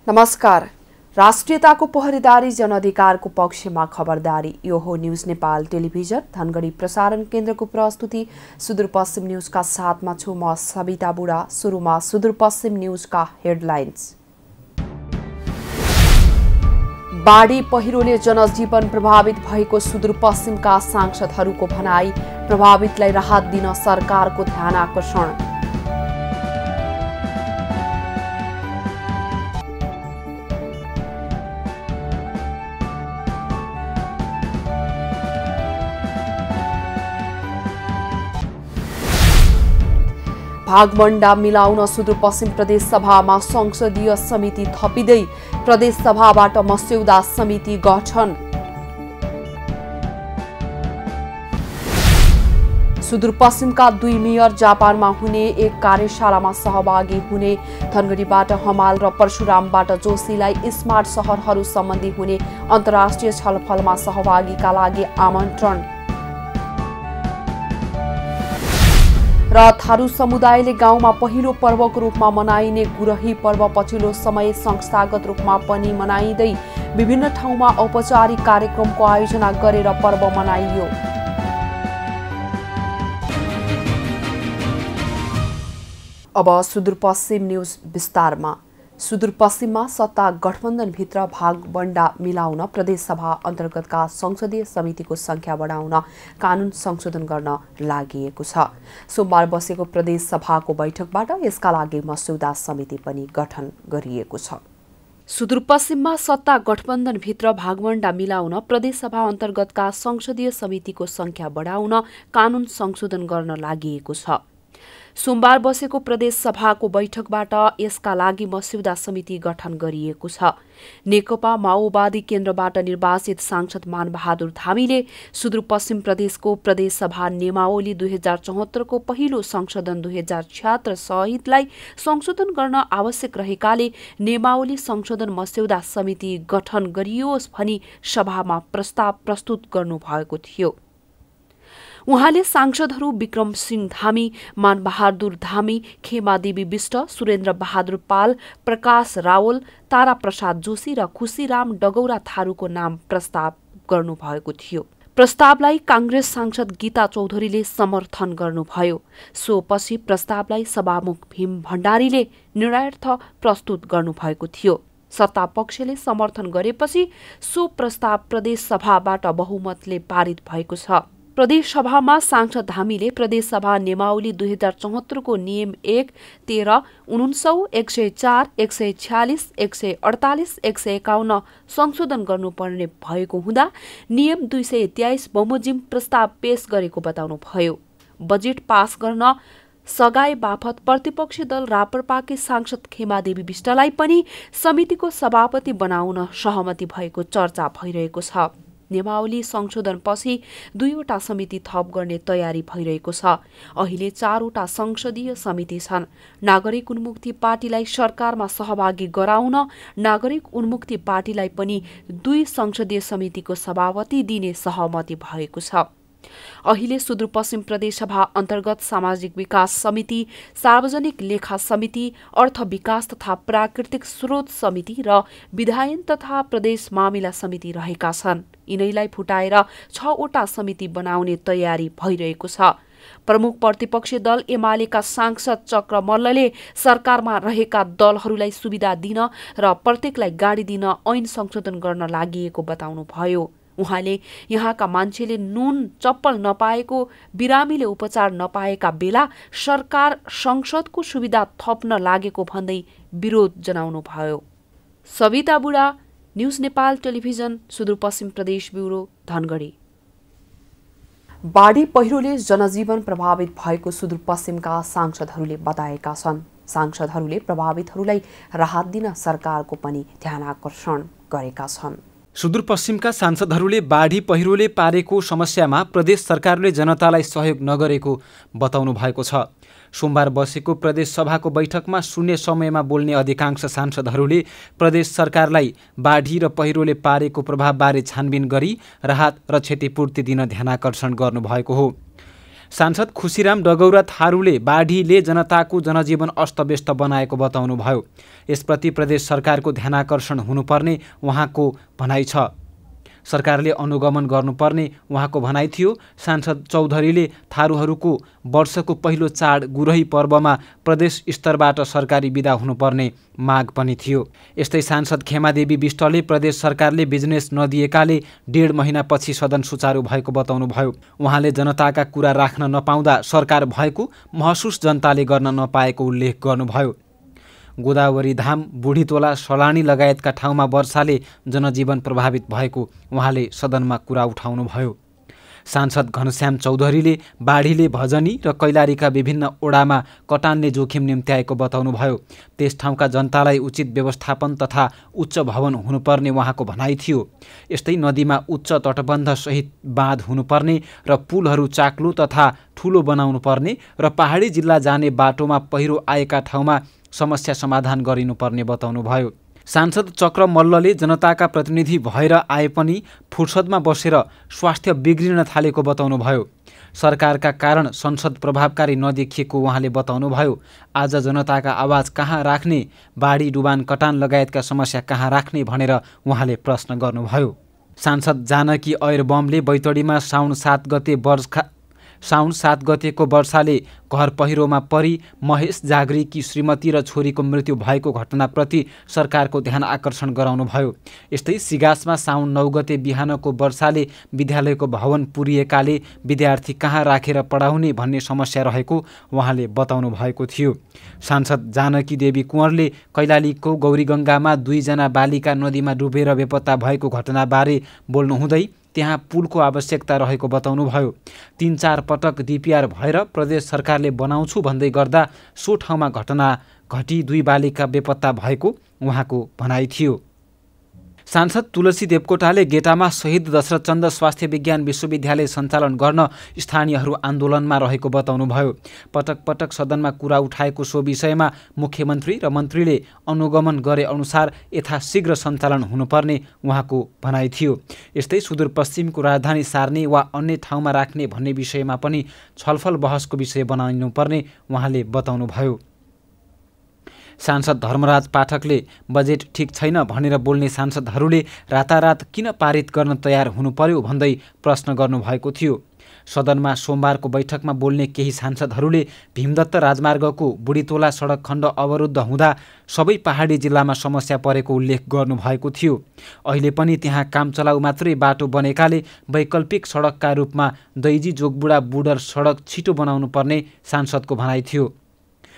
नमस्कार। राष्ट्रियताको पहरेदारी जनअधिकारको पक्षमा खबरदारी। यो हो न्यूज नेपाल टेलिभिजन धनगढी प्रसारण केन्द्रको प्रस्तुति। सुदूरपश्चिम न्यूजका साथमा छु म सविता बुढा। सुरुमा सुदूरपश्चिम न्यूजका हेडलाइन्स। बाढी पहिरोले जनजीवन प्रभावित भएको सुदूरपश्चिमका सांसदहरूको भनाई। प्रभावितलाई राहत दिन सरकारको ध्यान आकर्षण। भागमण्डा मिलाउन सुदूरपश्चिम प्रदेश सभामा संसदीय समिति थपिँदै प्रदेश सभाबाट मस्यौदा समिति गठन। सुदूरपश्चिमका 2 मेयर जापानमा हुने एक कार्यशालामा सहभागी हुने। धनगढीबाट हमाल र परशुरामबाट जोशीलाई स्मार्ट शहरहरू सम्बन्धी हुने अन्तर्राष्ट्रिय छलफलमा सहभागीका लागि आमन्त्रण। र थारू समुदायले गाउँमा पहिलो पर्वको रूपमा मनाइने गुरही पर्व पछिल्लो समय संस्थागत रूपमा पनि मनाइँदै विभिन्न ठाउँमा औपचारिक कार्यक्रमको आयोजना गरेर पर्व मनाइयो। अब सुदूरपश्चिम न्यूज विस्तारमा। सुदूरपश्चिममा सत्ता गठबन्धनभित्र भागबण्डा मिलाउन प्रदेशसभा अन्तर्गतका संसदीय समितिको संख्या बढाउन कानून संशोधन गर्न लागिएको छ। सोमबार बसेको प्रदेशसभाको बैठकबाट यसका लागि मस्यौदा समिति पनि गठन गरिएको छ। सुदूरपश्चिममा सत्ता गठबन्धनभित्र भागबण्डा मिलाउन प्रदेशसभा अन्तर्गतका संसदीय समितिको संख्या बढाउन कानून संशोधन गर्न लागिएको छ। सोमबार बसेको प्रदेश सभाको बैठकबाट यसका लागि मस्यौदा समिति गठन गरिएको छ। नेकपा माओवादी केन्द्रबाट निर्वाचित सांसद मानबहादुर धामीले सुदूरपश्चिम प्रदेशको प्रदेशसभा नियमावली 2074 को पहिलो संशोधन 2076 सहितलाई संशोधन गर्न आवश्यक रहेकाले नियमावली संशोधन मस्यौदा समिति गठन गरियोस् भनी सभामा प्रस्ताव प्रस्तुत गर्नुभएको थियो। उहाँले सांसदहरू विक्रम सिंह धामी, मानबहादुर धामी, खेमादेवी विष्ट, सुरेन्द्र बहादुर पाल, प्रकाश रावल, तारा प्रसाद जोशी र खुशीराम डगौरा थारूको नाम प्रस्ताव गर्नुभएको थियो। प्रस्तावलाई कांग्रेस सांसद गीता चौधरीले समर्थन गर्नुभयो। सोपछि प्रस्तावलाई सभामुख भीम भण्डारीले निर्णयार्थ प्रस्तुत गर्नुभएको थियो। सत्तापक्षले समर्थन गरेपछि सो प्रस्ताव प्रदेश सभाबाट बहुमतले पारित भएको छ। प्रदेश सभामा सांसद धामीले प्रदेशसभा नियमावली 2074 को नियम 1, 13, 49, 104, 146, 148, 151 संशोधन गर्नुपर्ने भएको हुँदा नियम 223 बमोजिम प्रस्ताव पेश गरेको बताउनुभयो। बजेट पास गर्न सगाई बापत प्रतिपक्षी दल राप्रपाकी सांसद खेमादेवी विष्टलाई पनि समितिको सभापति बनाउन सहमति भएको चर्चा भइरहेको छ। नियमावली संशोधनपछि 2वटा समिति थप गर्ने तयारी भइरहेको छ। अहिले 4वटा संसदीय समिति छन्। नागरिक उन्मुक्ति पार्टीलाई सरकारमा सहभागी गराउन नागरिक उन्मुक्ति पार्टीलाई पनि 2 संसदीय समितिको सभापति दिने सहमति भएको छ। अहिले सुदूरपश्चिम प्रदेशसभा अन्तर्गत सामाजिक विकास समिति, सार्वजनिक लेखा समिति, अर्थ विकास तथा प्राकृतिक स्रोत समिति र विधायन तथा प्रदेश मामिला समिति रहेका छन्। यिनैलाई फुटाएर 6वटा समिति बनाउने तयारी भइरहेको छ। प्रमुख प्रतिपक्षी दल एमालेका सांसद चक्र मल्लले सरकारमा रहेका दलहरूलाई सुविधा दिन र प्रत्येकलाई गाडी दिन ऐन संशोधन गर्न लागिएको बताउनुभयो। उहाँले यहाँका मान्छेले नुन चप्पल नपाएको, बिरामीले उपचार नपाएका बेला सरकार संसदको सुविधा थप्न लागेको भन्दै विरोध जनाउनुभयो। सविता बुढा, न्यूज नेपाल टेलिभिजन, सुदूरपश्चिम प्रदेश ब्युरो, धनगढी। बाढी पहिरोले जनजीवन प्रभावित भएको सुदूरपश्चिमका सांसदहरूले बताएका छन्। सांसदहरूले प्रभावितहरूलाई राहत दिन सरकारको पनि ध्यान आकर्षण गरेका छन्। सुदूरपश्चिमका सांसदहरूले बाढी पहिरोले पारेको समस्यामा प्रदेश सरकारले जनतालाई सहयोग नगरेको बताउनु भएको छ। सोमबार बसेको प्रदेश सभाको बैठकमा शून्य समयमा बोल्ने अधिकांश सांसदहरूले प्रदेश सरकारलाई बाढी र पहिरोले पारेको प्रभावबारे छानबिन गरी राहत र क्षतिपूर्ति दिन ध्यानाकर्षण गर्नुभएको हो। सांसद खुसीराम डगौरा थारूले बाढीले जनताको जनजीवन अस्तव्यस्त बनाएको बताउनुभयो। यसप्रति प्रदेश सरकारको ध्यानाकर्षण हुनुपर्ने उहाँको भनाइ छ। सरकारले अनुगमन गर्नुपर्ने उहाँको भनाइ थियो। सांसद चौधरीले थारूहरूको वर्षको पहिलो चाड गुरही पर्वमा प्रदेश स्तरबाट सरकारी बिदा हुनुपर्ने माग पनि थियो। यस्तै सांसद खेमादेवी विष्टले प्रदेश सरकारले बिजनेस नदिएकाले 1.5 महिनापछि सदन सुचारू भएको बताउनुभयो। उहाँले जनताका कुरा राख्न नपाउँदा सरकार भएको महसुस जनताले गर्न नपाएको उल्लेख गर्नुभयो। गोदावरी धाम, बुढीतोला, सलानी लगायतका ठाउँमा वर्षाले जनजीवन प्रभावित भएको उहाँले सदनमा कुरा उठाउनुभयो। सांसद घनश्याम चौधरीले बाढीले भजनी र कैलालीका विभिन्न ओडामा कटानले जोखिम निम्त्याएको बताउनुभयो। त्यस ठाउँका जनतालाई उचित व्यवस्थापन तथा उच्च भवन हुनुपर्ने उहाँको भनाइ थियो। यस्तै नदीमा उच्च तटबन्धसहित बाँध हुनुपर्ने र पुलहरू चाक्लो तथा ठुलो बनाउनु पर्ने र पहाडी जिल्ला जाने बाटोमा पहिरो आएका ठाउँमा समस्या समाधान गरिनुपर्ने बताउनुभयो। सांसद चक्र मल्लले जनताका प्रतिनिधि भएर आए पनि फुर्सदमा बसेर स्वास्थ्य बिग्रिन थालेको बताउनुभयो। सरकारका कारण संसद प्रभावकारी नदेखिएको उहाँले बताउनुभयो। आज जनताका आवाज कहाँ राख्ने, बाढी डुबान कटान लगायतका समस्या कहाँ राख्ने भनेर उहाँले प्रश्न गर्नुभयो। सांसद जानकी ऐरबमले बैतडीमा साउन 7 गतेको वर्षाले घर पहिरोमा परी महेश जागरीकी श्रीमती र छोरीको मृत्यु भएको घटनाप्रति सरकारको ध्यान आकर्षण गराउनुभयो। यस्तै सिगासमा साउन 9 गते बिहानको वर्षाले विद्यालयको भवन पुरिएकाले विद्यार्थी कहाँ राखेर पढाउने भन्ने समस्या रहेको उहाँले बताउनु भएको थियो। सांसद जानकी देवी कुँवरले कैलालीको गौरीगङ्गामा 2 जना बालिका नदीमा डुबेर बेपत्ता भएको घटनाबारे बोल्नुहुँदै त्यहाँ पुलको आवश्यकता रहेको बताउनुभयो। 3-4 पटक डिपिआर भएर प्रदेश सरकारले बनाउँछु भन्दै गर्दा सो ठाउँमा घटना घटी 2 बालिका बेपत्ता भएको उहाँको भनाइ थियो। सांसद तुलसी देवकोटाले गेटामा शहीद दशरथचन्द्र स्वास्थ्य विज्ञान विश्वविद्यालय सञ्चालन गर्न स्थानीयहरू आन्दोलनमा रहेको बताउनुभयो। पटक पटक सदनमा कुरा उठाएको सो विषयमा मुख्यमन्त्री र मन्त्रीले अनुगमन गरे अनुसार यथाशीघ्र सञ्चालन हुनुपर्ने उहाँको भनाइ थियो। यस्तै सुदूरपश्चिमको राजधानी सार्ने वा अन्य ठाउँमा राख्ने भन्ने विषयमा पनि छलफल बहसको विषय बनाइनुपर्ने उहाँले बताउनुभयो। सांसद धर्मराज पाठकले बजेट ठिक छैन भनेर बोल्ने सांसदहरूले रातारात किन पारित गर्न तयार हुनु पर्यो भन्दै प्रश्न गर्नुभएको थियो। सदनमा सोमबारको बैठकमा बोल्ने केही सांसदहरूले भीमदत्त राजमार्गको बुढीतोला सडक खण्ड अवरुद्ध हुँदा सबै पहाडी जिल्लामा समस्या परेको उल्लेख गर्नुभएको थियो। अहिले पनि त्यहाँ काम चलाउ मात्रै बाटो बनेकाले वैकल्पिक सडकका रूपमा दैजी जोगबुढा बुडर सडक छिटो बनाउनु पर्ने सांसदको भनाइ थियो।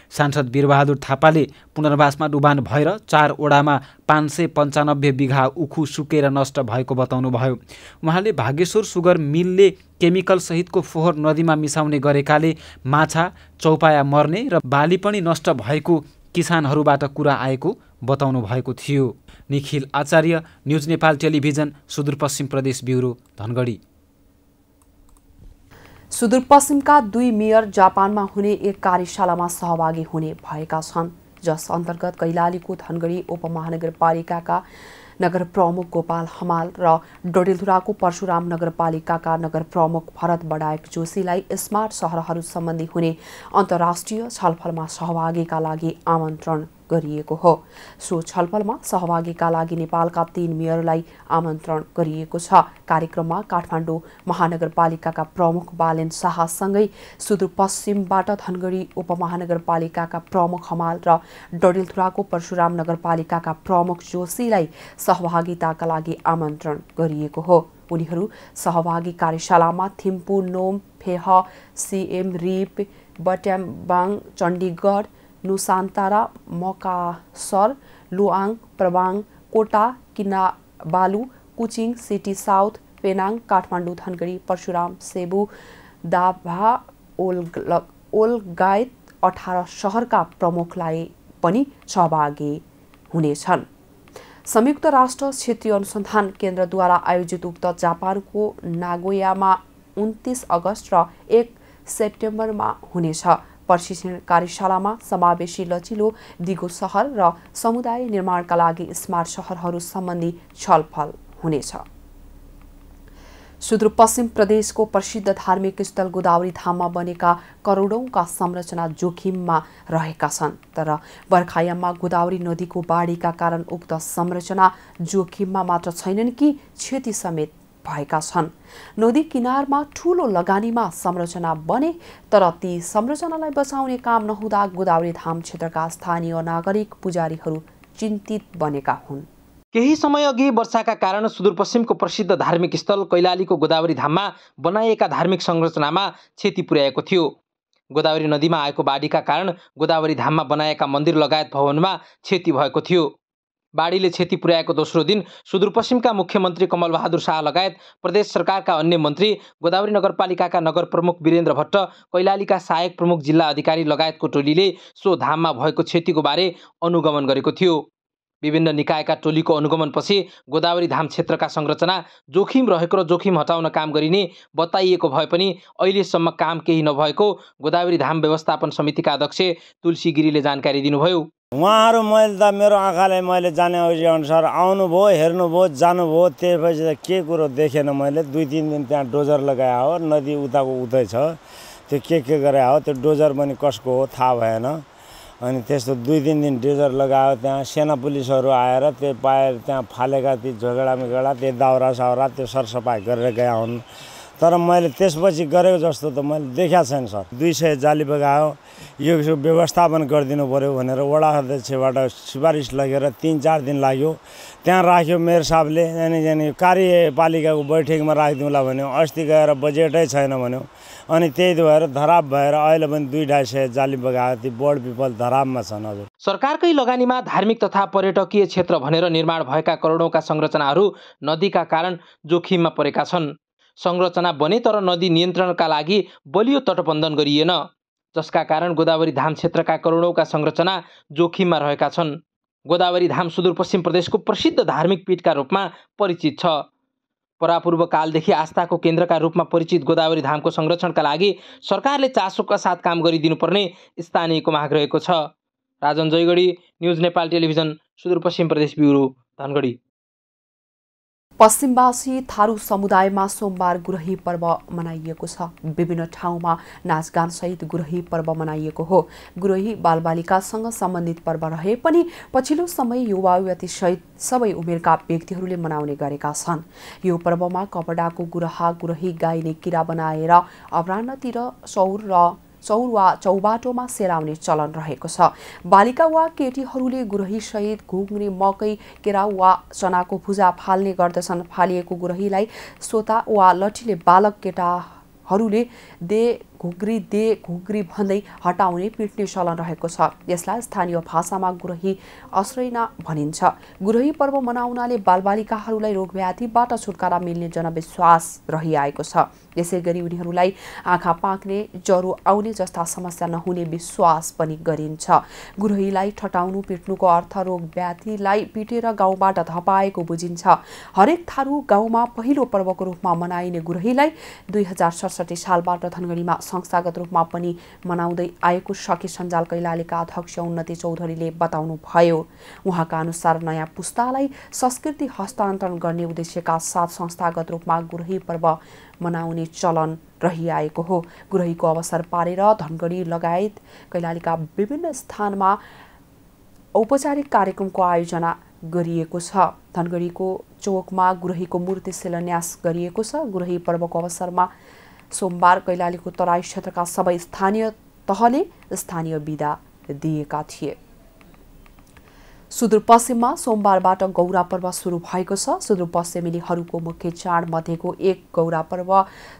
सांसद वीरबहादुर थापाले पुनर्वासमा डुबान भएर 4 ओडामा 595 बिघा उखु सुकेर नष्ट भएको बताउनुभयो। उहाँले भागेश्वर सुगर मिलले केमिकल सहितको फोहोर नदीमा मिसाउने गरेकाले माछा चौपाया मर्ने र बाली पनि नष्ट भएको किसानहरूबाट कुरा आएको बताउनु भएको थियो। निखिल आचार्य, न्युज नेपाल टेलिभिजन, सुदूरपश्चिम प्रदेश ब्युरो, धनगढी। सुदूरपश्चिमका 2 मेयर जापानमा हुने एक कार्यशालामा सहभागी हुने भएका छन्, जस अन्तर्गत कैलालीको धनगढी उपमहानगरपालिकाका नगर प्रमुख गोपाल हमाल र डडेलधुराको परशुराम नगरपालिकाका नगर प्रमुख भरत बडायक जोशीलाई स्मार्ट सहरहरू सम्बन्धी हुने अन्तर्राष्ट्रिय छलफलमा सहभागीका लागि आमन्त्रण गरिएको हो। सो छलफलमा सहभागीका लागि नेपालका 3 मेयरलाई आमन्त्रण गरिएको छ। कार्यक्रममा काठमाडौँ महानगरपालिकाका प्रमुख बालेन शाहसँगै सुदूरपश्चिमबाट धनगढी उपमहानगरपालिकाका प्रमुख हमाल र डडेलधुराको परशुराम नगरपालिकाका प्रमुख जोशीलाई सहभागिताका लागि आमन्त्रण गरिएको हो। उनीहरू सहभागी कार्यशालामा Thimphu, Phnom, Penh, Siem Reap, Battambang, Chandigarh, Nusantara, Makassar, Luang, Prabang, Kota, Kinabalu, Kuching, city south, Penang, Kathmandu, Dhangadhi, Parshuram, Cebu, Davao, ओलगायत 18 शहरका प्रमुखलाई पनि सहभागी हुनेछन्। संयुक्त राष्ट्र क्षेत्रीय अनुसन्धान केन्द्रद्वारा आयोजित उक्त जापानको नागोयामा 29 अगस्त र 1 सेप्टेम्बरमा हुनेछ। प्रशिक्षण कार्यशालामा समावेशी लचिलो दिगो सहर र समुदाय निर्माणका लागि स्मार्ट सहरहरू सम्बन्धी छलफल हुनेछ। सुदूरपश्चिम प्रदेशको प्रसिद्ध धार्मिक स्थल गोदावरी धाममा बनेका करोडौंका संरचना जोखिममा रहेका छन्। तर बर्खायाममा गोदावरी नदीको बाढीका कारण उक्त संरचना जोखिममा मात्र छैनन् कि क्षति समेत भएका छन्। नदी किनारमा ठूलो लगानीमा संरचना बने, तर ती संरचनालाई बचाउने काम नहुँदा गोदावरी धाम क्षेत्रका स्थानीय नागरिक पुजारीहरू चिन्तित बनेका हुन्। केही समय अघि वर्षाका कारण सुदूरपश्चिमको प्रसिद्ध धार्मिक स्थल कैलालीको गोदावरी धाममा बनाइएका धार्मिक संरचनामा क्षति पुर्याएको थियो। गोदावरी नदीमा आएको बाढीका कारण गोदावरी धाममा बनाएका मन्दिर लगायत भवनमा क्षति भएको थियो। बाढीले क्षति पुर्याएको दोस्रो दिन सुदूरपश्चिमका मुख्यमन्त्री कमलबहादुर शाह लगायत प्रदेश सरकारका अन्य मन्त्री, गोदावरी नगरपालिकाका नगर प्रमुख वीरेन्द्र भट्ट, कैलालीका सहायक प्रमुख जिल्ला अधिकारी लगायतको टोलीले सो धाममा भएको क्षतिको बारे अनुगमन गरेको थियो। विभिन्न निकायका टोलीको अनुगमनपछि गोदावरी धाम क्षेत्रका संरचना जोखिम रहेको र जोखिम हटाउन काम गरिने बताइएको भए पनि अहिलेसम्म काम केही नभएको गोदावरी धाम व्यवस्थापन समितिका अध्यक्ष तुलसी गिरीले जानकारी दिनुभयो। उहाँहरू मैले त मेरो आँखाले मैले जाने अनुसार आउनुभयो, हेर्नुभयो, जानुभयो, त्यसपछि त के कुरो देखेन। मैले 2-3 दिन त्यहाँ डोजर लगाए हो, नदी उताको उतै छ, त्यो के गरे हो, त्यो डोजर पनि कसको हो थाहा भएन। अनि त्यस्तो 2-3 दिन डोजर लगायो। त्यहाँ सेना पुलिसहरू आएर त्यो पाएर त्यहाँ फालेका ती झगडा त्यो दाउरा साउरा त्यो सरसफाइ गरेर गएका हुन्। तर मैले त्यसपछि गरेको जस्तो त मैले देखाएको छैन सर। 200 जाली बगायो, यो व्यवस्थापन गरिदिनु पर्यो भनेर वडा अध्यक्षबाट सिफारिस लगेर 3-4 दिन लाग्यो। त्यहाँ राख्यो मेयर साहबले, अनि कार्यपालिकाको बैठकमा राखिदिउँला भन्यो। अस्ति गएर बजेटै छैन भन्यो। अनि त्यही भएर धराप भएर अहिले पनि 200-250 जाली बगायो। ती बोर्ड पिपल धरापमा छन्। हजुर, सरकारकै लगानीमा धार्मिक तथा पर्यटकीय क्षेत्र भनेर निर्माण भएका करोडौंका संरचनाहरू नदीका कारण जोखिममा परेका छन्। संरचना बने तर नदी नियन्त्रणका लागि बलियो तटबन्धन गरिएन, जसका कारण गोदावरी धाम क्षेत्रका करोडौंका संरचना जोखिममा रहेका छन्। गोदावरी धाम सुदूरपश्चिम प्रदेशको प्रसिद्ध धार्मिक पीठका रूपमा परिचित छ। परापूर्व कालदेखि आस्थाको केन्द्रका रूपमा परिचित गोदावरी धामको संरक्षणका लागि सरकारले चासोका साथ काम गरिदिनुपर्ने स्थानीयको माग रहेको छ। राजन जयगढी, न्युज नेपाल टेलिभिजन, सुदूरपश्चिम प्रदेश ब्युरो, धनगढी। पश्चिमवासी थारू समुदायमा सोमबार गुरही पर्व मनाइएको छ। विभिन्न ठाउँमा नाचगानसहित गुरही पर्व मनाइएको हो। गुरही बालबालिकासँग सम्बन्धित पर्व रहे पनि पछिल्लो समय युवा युवतीसहित सबै उमेरका व्यक्तिहरूले मनाउने गरेका छन्। यो पर्वमा कपडाको गुरहा गुरही गाइने किरा बनाएर अपराह्नतिर चौर वा चौबाटोमा सेलाउने चलन रहेको छ। बालिका वा केटीहरूले गुरहीसहित घुग्नी, मकै, केराउ वा चनाको भुजा फाल्ने गर्दछन्। फालिएको गुरहीलाई सोता वा लठीले बालक केटाहरूले दे घुग्री भन्दै हटाउने पिट्ने चलन रहेको छ। यसलाई स्थानीय भाषामा गुरही अस्रैना भनिन्छ। गुरही पर्व मनाउनाले बालबालिकाहरूलाई रोगव्याधिबाट छुटकारा मिल्ने जनविश्वास रहिआएको छ। यसैगरी उनीहरूलाई आँखा पाक्ने, ज्वरो आउने जस्ता समस्या नहुने विश्वास पनि गरिन्छ। गुरहीलाई ठटाउनु, पिट्नुको अर्थ रोगव्याधिलाई पिटेर गाउँबाट धपाएको बुझिन्छ। हरेक थारू गाउँमा पहिलो पर्वको रूपमा मनाइने गुरहीलाई 2067 सालबाट धनगढीमा संस्थागत रूपमा पनि मनाउँदै आएको सखी सञ्जाल कैलालीका अध्यक्ष उन्नति चौधरीले बताउनु भयो। उहाँका अनुसार नयाँ पुस्तालाई संस्कृति हस्तान्तरण गर्ने उद्देश्यका साथ संस्थागत रूपमा गुरही पर्व मनाउने चलन रहिआएको हो। गुरहीको अवसर पारेर धनगढी लगायत कैलालीका विभिन्न स्थानमा औपचारिक कार्यक्रमको आयोजना गरिएको छ। धनगढीको चोकमा गुरहीको मूर्ति शिलान्यास गरिएको छ। गुरही पर्वको अवसरमा सोमबार कैलालीको तराई क्षेत्रका सबै स्थानीय तहले स्थानीय बिदा दिएका थिए। सुदूरपश्चिममा सोमबारबाट गौरा पर्व सुरु भएको छ। सुदूरपश्चिमेलीहरूको मुख्य चाड मध्येको एक गौरा पर्व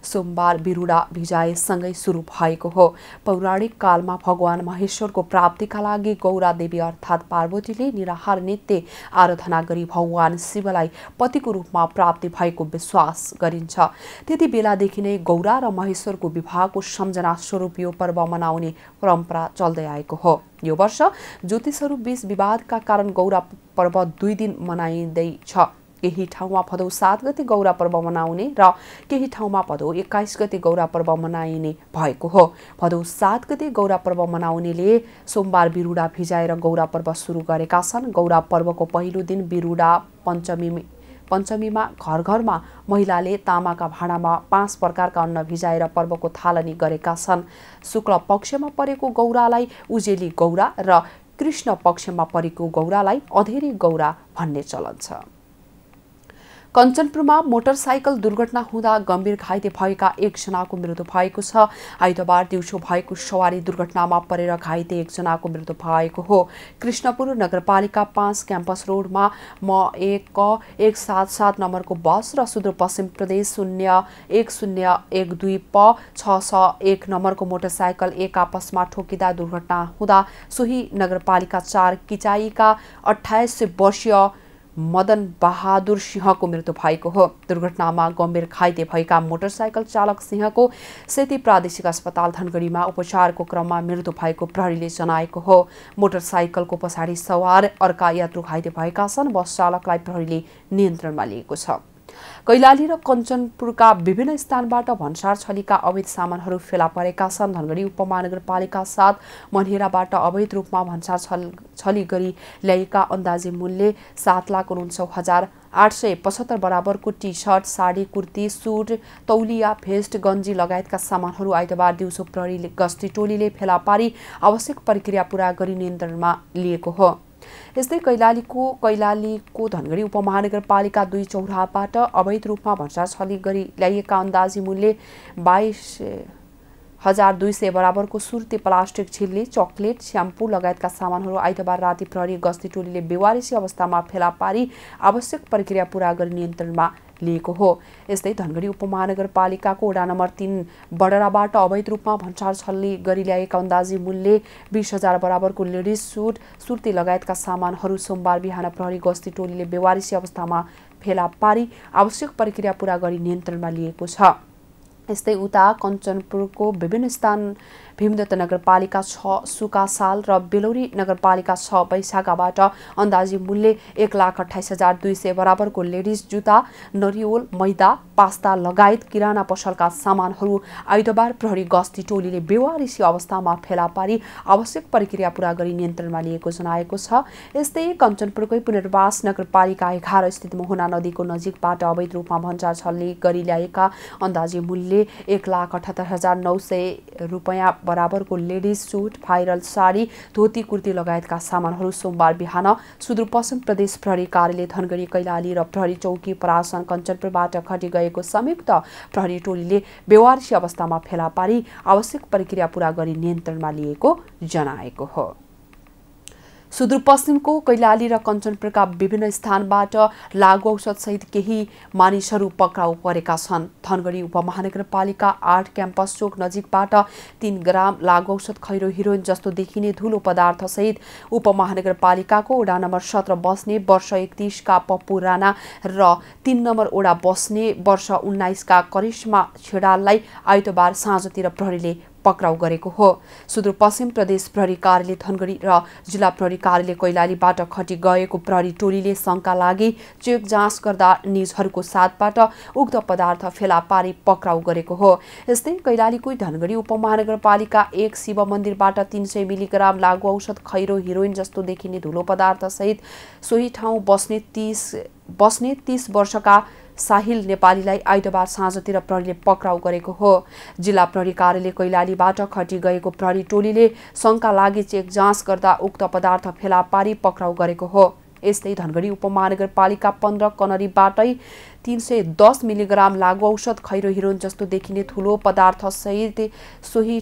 सोमबार बिरुडा भिजाएसँगै सुरु भएको हो। पौराणिक कालमा भगवान महेश्वरको प्राप्तिका लागि गौरा देवी अर्थात् पार्वतीले निराहार नित्य आराधना गरी भगवान शिवलाई पतिको रूपमा प्राप्ति भएको विश्वास गरिन्छ। त्यति बेलादेखि नै गौरा र महेश्वरको विवाहको सम्झना स्वरूप यो पर्व मनाउने परम्परा चल्दै आएको हो। यो वर्ष ज्योतिषहरू बीच विवादका कारण गौरा पर्व 2 दिन मनाइँदैछ। केही ठाउँमा भदौ 7 गते गौरा पर्व मनाउने र केही ठाउँमा भदौ 21 गते गौरा पर्व मनाइने भएको हो। भदौ 7 गते गौरा पर्व मनाउनेले सोमबार बिरुडा भिजाएर गौरा पर्व सुरु गरेका छन्। गौरा पर्वको पहिलो दिन बिरुडा पञ्चमी पञ्चमीमा घर घरमा महिलाले तामाका भाँडामा 5 प्रकारका अन्न भिजाएर पर्वको थालनी गरेका छन्। शुक्ल पक्षमा परेको गौरालाई उजेली गौरा र कृष्ण पक्षमा परेको गौरालाई अधेरी गौरा भन्ने चलन छ। कञ्चनपुरमा मोटरसाइकल दुर्घटना हुँदा गम्भीर घाइते भएका 1 जनाको मृत्यु भएको छ। आइतबार दिउँसो भएको सवारी दुर्घटनामा परेर घाइते 1 जनाको मृत्यु भएको हो। कृष्णपुर नगरपालिका 5 क्याम्पस रोडमा म1 क 177 नम्बरको बस र सुदूरपश्चिम प्रदेश 01012 प 661 नम्बरको मोटरसाइकल एक आपसमा ठोकिँदा दुर्घटना हुँदा सोही नगरपालिका 4 किचाईका 28 वर्षीय मदन बहादुर सिंहको मृत्यु भएको हो। दुर्घटनामा गम्भीर घाइते भएका मोटरसाइकल चालक सिंहको सेती प्रादेशिक अस्पताल धनगढीमा उपचारको क्रममा मृत्यु भएको प्रहरीले जनाएको हो। मोटरसाइकलको पछाडि सवार अर्का यात्रु घाइते भएका छन्। बस चालकलाई प्रहरीले नियन्त्रणमा लिएको छ। कैलाली र कञ्चनपुरका विभिन्न स्थानबाट भन्सार छलीका अवैध सामानहरू फेला परेका छन्। धनगढी उपमहानगरपालिका 7 मन्हेराबाट अवैध रूपमा भन्सार छली गरी ल्याएका अन्दाजी मूल्य 7,49,875 बराबरको T shirt, sari, kurti, suit, तौलिया, भेस्ट, गन्जी लगायतका सामानहरू आइतबार दिउँसो प्रहरी गस्ती टोलीले फेला पारी आवश्यक प्रक्रिया पूरा गरी नियन्त्रणमा लिएको हो। यस्तै कैलालीको धनगढी उपमहानगरपालिका 2 चौराहाबाट अवैध रूपमा भन्सार छली गरी ल्याइएका अन्दाजी मूल्य 22,200 बराबरको सुर्ती, प्लास्टिक झिल्ली, चकलेट, स्याम्पू लगायतका सामानहरू आइतबार राति प्रहरी गस्ती टोलीले बेवारिसी अवस्थामा फेला पारी आवश्यक प्रक्रिया पूरा गरी नियन्त्रणमा लिएको हो। यस्तै धनगढी उपमहानगरपालिकाको वडा नम्बर 3 बडराबाट अवैध रूपमा भन्सार छली गरी ल्याएका अन्दाजी मूल्य 20,000 बराबरको लेडिज सुट, सुर्ती लगायतका सामानहरू सोमबार बिहान प्रहरी गस्ती टोलीले बेवारिसी अवस्थामा फेला पारी आवश्यक प्रक्रिया पूरा गरी नियन्त्रणमा लिएको छ। यस्तै उता कञ्चनपुरको विभिन्न स्थान भीमदत्त नगरपालिका 6 सुकासाल र बेलौरी नगरपालिका 6 बैशाखाबाट अन्दाजी मूल्य 1,28,200 बराबरको लेडिज जुत्ता, नरिवल, मैदा, पास्ता लगायत किराना पसलका सामानहरू आइतबार प्रहरी गस्ती टोलीले बेवारिसी अवस्थामा फेला पारी आवश्यक प्रक्रिया पूरा गरी नियन्त्रणमा लिएको जनाएको छ। यस्तै कञ्चनपुरकै पुनर्वास नगरपालिका 11 स्थित मोहना नदीको नजिकबाट अवैध रूपमा भन्सार छली गरी ल्याएका अन्दाजी मूल्य 1,78,900 रुपैयाँ बराबरको लेडिज सुट, भाइरल साडी, धोती, कुर्ती लगायतका सामानहरू सोमबार बिहान सुदूरपश्चिम प्रदेश प्रहरी कार्यालय धनगढी, कैलाली र प्रहरी चौकी परासन कञ्चनपुरबाट खटी गएको संयुक्त प्रहरी टोलीले बेवारिसी अवस्थामा फेला पारी आवश्यक प्रक्रिया पूरा गरी नियन्त्रणमा लिएको जनाएको हो। सुदूरपश्चिमको कैलाली र कञ्चनपुरका विभिन्न स्थानबाट लागु औषधसहित केही मानिसहरू पक्राउ परेका छन्। धनगढी उपमहानगरपालिका 8 क्याम्पस चोक नजिकबाट 3 ग्राम लागु औषध खैरो हिरोइन जस्तो देखिने धुलो पदार्थसहित उपमहानगरपालिकाको वडा नम्बर 17 बस्ने वर्ष 31 का पप्पू राणा र 3 नम्बर वडा बस्ने वर्ष 19 का करिश्मा छेडाललाई आइतबार साँझतिर प्रहरीले पक्राउ गरेको हो। सुदूरपश्चिम प्रदेश प्रहरी कार्यालय धनगढी र जिल्ला प्रहरी कार्यालय कैलालीबाट खटी गएको प्रहरी टोलीले शंका लागि चेक जाँच गर्दा निजहरूको साथबाट उक्त पदार्थ फेला पारी पक्राउ गरेको हो। यस्तै कैलालीको धनगढी उपमहानगरपालिका 1 शिव मन्दिरबाट 300 मिलिग्राम लागु औषध खैरो हिरोइन जस्तो देखिने धुलो पदार्थ सहित सोही ठाउँ बस्ने 30 वर्षका साहिल नेपालीलाई आइतबार साँझतिर प्रहरीले पक्राउ गरेको हो। जिल्ला प्रहरी कार्यालय कैलालीबाट खटी गएको प्रहरी टोलीले शंका लागि चेक जाँच गर्दा उक्त पदार्थ फेला पारी पक्राउ गरेको हो। यस्तै धनगढी उपमहानगरपालिका 15 कनरीबाटै 310 मिलिग्राम लागु औषध खैरो हिरोइन जस्तो देखिने ठुलो पदार्थ सहित सोही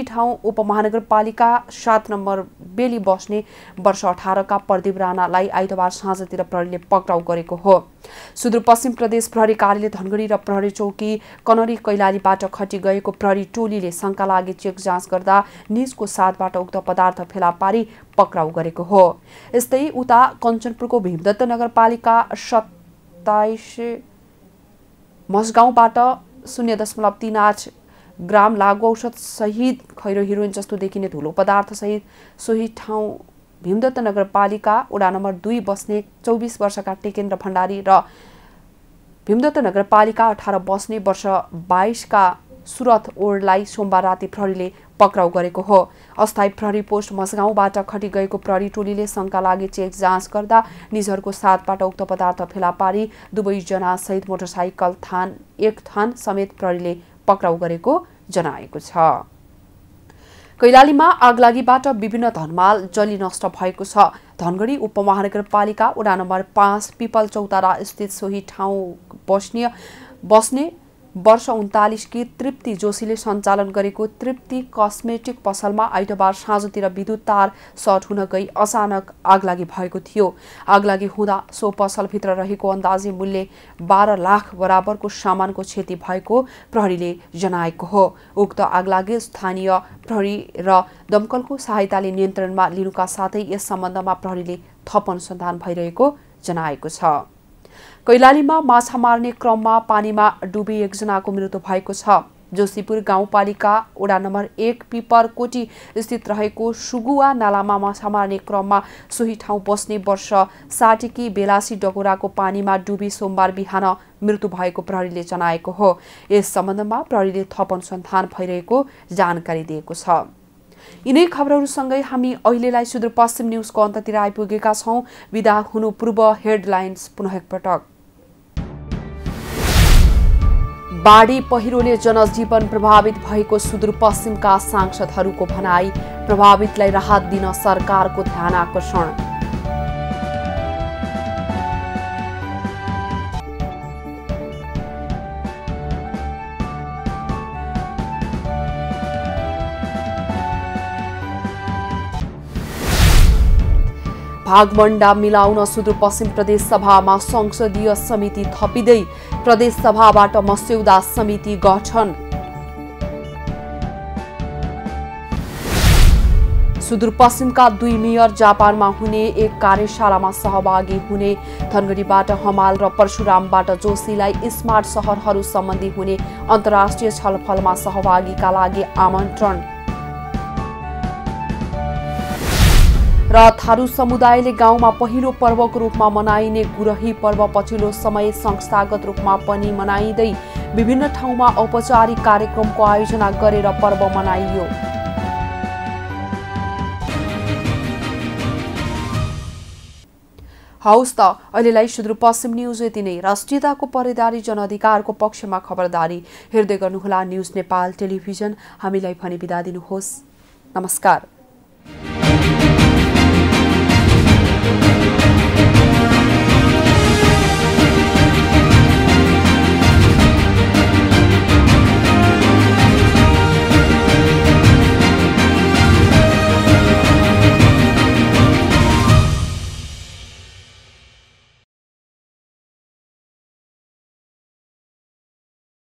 ठाउँ उपमहानगरपालिका 7 नम्बर बेली बस्ने वर्ष 18 का प्रदीप राणालाई आइतबार साँझतिर प्रहरीले पक्राउ गरेको हो। सुदूरपश्चिम प्रदेश प्रहरी कार्यालय धनगढी र प्रहरी चौकी कनरी कैलालीबाट खटी गएको प्रहरी टोलीले शंका लागि चेक जाँच गर्दा निजको साथबाट उक्त पदार्थ फेला पारी पक्राउ गरेको हो। यस्तै उता कञ्चनपुरको भीमदत्त नगरपालिका 27 मसगाउँबाट 0.38 ग्राम लागु औषध सहित खैरो हिरोइन जस्तो देखिने धुलो पदार्थ सहित सोही ठाउँ भीमदत्त नगरपालिका वडा नम्बर 2 बस्ने 24 वर्षका टेकेन्द्र भण्डारी र भीमदत्त नगरपालिका 18 बस्ने वर्ष 22 का सुरत ओडलाई सोमबार राति प्रहरीले पक्राउ गरेको हो। अस्थायी प्रहरी पोस्ट मसगाउँबाट खटी गएको प्रहरी टोलीले शंका लागि चेक जाँच गर्दा निजहरूको साथबाट उक्त पदार्थ फेला पारी 2 जना सहित मोटरसाइकल एक थान समेत प्रहरीले पक्राउ गरेको जनाएको छ। कैलालीमा आगलागीबाट विभिन्न धनमाल जली नष्ट भएको छ। धनगढी उपमहानगरपालिका वडा नम्बर 5 पिपल चौतारा स्थित सोही ठाउँ बस्ने वर्ष 39 की तृप्ति जोशीले सञ्चालन गरेको तृप्ति कस्मेटिक पसलमा आइतबार साँझतिर विद्युत तार सर्ट हुन गई अचानक आगलागी भएको थियो। आगलागी हुँदा सो पसलभित्र रहेको अन्दाजी मूल्य 12 लाख बराबरको सामानको क्षति भएको प्रहरीले जनाएको हो। उक्त आगलागी स्थानीय प्रहरी र दमकलको सहायताले नियन्त्रणमा लिनुका साथै यस सम्बन्धमा प्रहरीले थप अनुसन्धान भइरहेको जनाएको छ। कैलालीमा माछा मार्ने क्रममा पानीमा डुबी 1 जनाको मृत्यु भएको छ। जोशीपुर गाउँपालिका वडा नम्बर 1 पिपरकोटी स्थित रहेको सुगुवा नालामा माछा मार्ने क्रममा सोही ठाउँ बस्ने वर्ष 60 की बेलासी डगोराको पानीमा डुबी सोमबार बिहान मृत्यु भएको प्रहरीले जनाएको हो। यस सम्बन्धमा प्रहरीले थप अनुसन्धान भइरहेको जानकारी दिएको छ। यिनै खबरहरूसँगै हामी अहिलेलाई सुदूरपश्चिम न्युजको अन्ततिर आइपुगेका छौं। विदा हुनु पूर्व हेडलाइन्स पुनः एकपटक। बाढी पहिरोले जनजीवन प्रभावित भएको सुदूरपश्चिमका सांसदहरूको भनाई, प्रभावितलाई राहत दिन सरकारको ध्यान आकर्षण। भागमण्डा मिलाउन सुदूरपश्चिम प्रदेश सभामा संसदीय समिति थपिँदै प्रदेश सभाबाट मस्यौदा समिति गठन। सुदूरपश्चिमका 2 मेयर जापानमा हुने एक कार्यशालामा सहभागी हुने। धनगढीबाट हमाल र परशुरामबाट जोशीलाई स्मार्ट सहरहरू सम्बन्धी हुने अन्तर्राष्ट्रिय छलफलमा सहभागीका लागि आमन्त्रण। र थारू समुदायले गाउँमा पहिलो पर्वको रूपमा मनाइने गुरही पर्व पछिल्लो समय संस्थागत रूपमा पनि मनाइँदै विभिन्न ठाउँमा औपचारिक कार्यक्रमको आयोजना गरेर पर्व मनाइयो। हौस् त अहिलेलाई सुदूरपश्चिम न्युज यति नै। राष्ट्रियताको पहरेदारी जनअधिकारको पक्षमा खबरदारी हेर्दै गर्नुहोला न्युज नेपाल टेलिभिजन। हामीलाई पनि बिदा दिनुहोस्। नमस्कार।